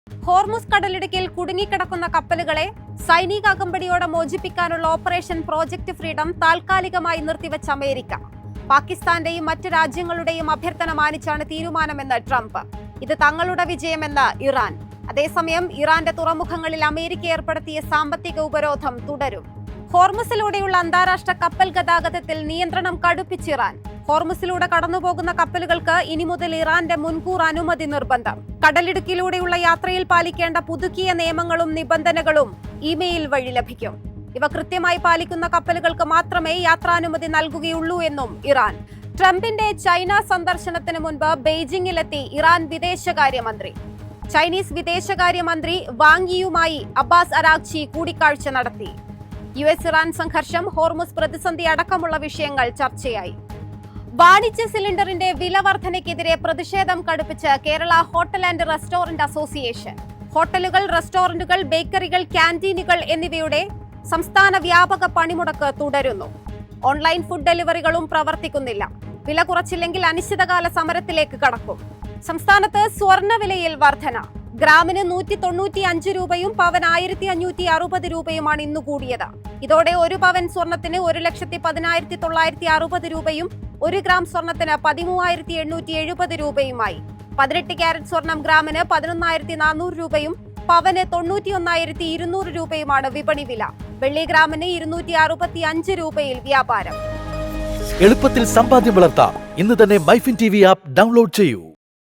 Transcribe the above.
Hormuz കടലിടുക്കിൽ കുടുങ്ങിക്കിടക്കുന്ന കപ്പലുകളെ സൈനിക അകമ്പടിയോടെ മോചിപ്പിക്കാനുള്ള ഓപ്പറേഷൻ പ്രോജക്ട് ഫ്രീഡം താൽക്കാലികമായി നിർത്തിവെച്ച അമേരിക്ക. പാകിസ്ഥാന്റെയും മറ്റ് രാജ്യങ്ങളുടെയും അഭ്യർത്ഥന മാനിച്ചാണ് തീരുമാനമെന്ന് ട്രംപ്. ഇത് തങ്ങളുടെ വിജയമെന്ന് ഇറാൻ. അതേസമയം ഇറാന്റെ തുറമുഖങ്ങളിൽ അമേരിക്ക ഏർപ്പെടുത്തിയ സാമ്പത്തിക ഉപരോധം തുടരും. ഹോർമുസിലൂടെയുള്ള അന്താരാഷ്ട്ര കപ്പൽ ഗതാഗതത്തിൽ നിയന്ത്രണം കടുപ്പിച്ച് ഇറാൻ. ഹോർമുസിലൂടെ കടന്നുപോകുന്ന കപ്പലുകൾക്ക് ഇനി മുതൽ ഇറാന്റെ മുൻകൂർ അനുമതി നിർബന്ധം. കടലിടുക്കിലൂടെയുള്ള യാത്രയിൽ പാലിക്കേണ്ട പുതുക്കിയ നിയമങ്ങളും നിബന്ധനകളും ഇമെയിൽ വഴി ലഭിക്കും. ഇവ കൃത്യമായി പാലിക്കുന്ന കപ്പലുകൾക്ക് മാത്രമേ യാത്രാനുമതി നൽകുകയുള്ളൂ എന്നും ഇറാൻ. ട്രംപിന്റെ ചൈന സന്ദർശനത്തിന് മുൻപ് ബെയ്ജിംഗിലെത്തി ഇറാൻ വിദേശകാര്യമന്ത്രി. ചൈനീസ് വിദേശകാര്യമന്ത്രി വാങ് യിയുമായി അബ്ബാസ് അരാഗ്ചി കൂടിക്കാഴ്ച നടത്തി. US ഇറാൻ സംഘർഷം, ഹോർമുസ് പ്രതിസന്ധി അടക്കമുള്ള വിഷയങ്ങൾ ചർച്ചയായി. വാണിജ്യ സിലിണ്ടറിന്റെ വില വർധനയ്ക്കെതിരെ പ്രതിഷേധം കടുപ്പിച്ച് Kerala hotel and restaurant association. ഹോട്ടലുകൾ, റെസ്റ്റോറന്റുകൾ, ബേക്കറികൾ, ക്യാന്റീനുകൾ എന്നിവയുടെ സംസ്ഥാന വ്യാപക പണിമുടക്ക് തുടരുന്നു. ഓൺലൈൻ ഫുഡ് ഡെലിവറികളും പ്രവർത്തിക്കുന്നില്ല. വില കുറച്ചില്ലെങ്കിൽ അനിശ്ചിതകാല സമരത്തിലേക്ക് കടക്കും. സംസ്ഥാനത്ത് സ്വർണ്ണവിലയിൽ വർധന. ഗ്രാമിന് 195 രൂപയും പവൻ 1560 രൂപയുമാണ് ഇന്നു കൂടിയത്. ഇതോടെ ഒരു പവൻ സ്വർണത്തിന് 1,10,960 രൂപയും 1 ഗ്രാം സ്വർണത്തിന് 13,870 രൂപയുമായി. 18 ക്യാരറ്റ് സ്വർണം ഗ്രാമിന് 11,400 രൂപയും പവന് 91,200 രൂപയുമാണ് വിപണി വില. വെള്ളി ഗ്രാമിന് 265 രൂപയിൽ വ്യാപാരം. എളുപ്പത്തിൽ സമ്പാദ്യം വളർത്താം. ഇന്ന് തന്നെ മൈഫിൻ TV ആപ്പ് ഡൗൺലോഡ് ചെയ്യൂ.